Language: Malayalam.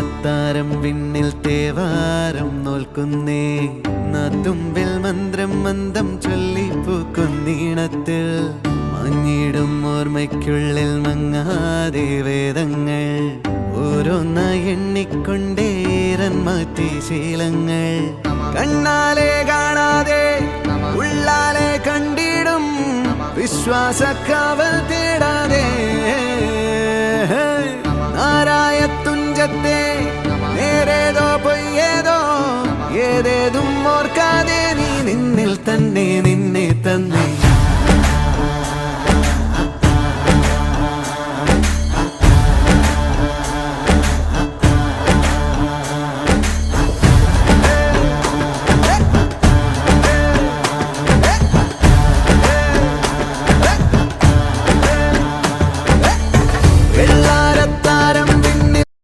അത്താരം വിണ്ണിൽ തേവാരം നോൽക്കുന്നേ നാത്തുമ്പിൽ മന്ത്രം മന്ദം ചൊല്ലിപ്പൂക്കുന്നീണത്തിൽ മഞ്ഞിടും ഓർമ്മയ്ക്കുള്ളിൽ മങ്ങാതെ വേദങ്ങൾ ഓരോന്നായി എണ്ണിക്കൊണ്ടേരൻ മാറ്റി ശീലങ്ങൾ കണ്ണാലെ കാണാതെ ഉള്ളാലെ കണ്ടിടും വിശ്വാസക്കാവൽ തേടാതെ നാരായ തുഞ്ചത്തെ നേരേതോ പൊയ്യേതോ ഏതേതും ഓർക്കാതെ നീ നിന്നിൽ തന്നെ നിന്നെ തന്നെ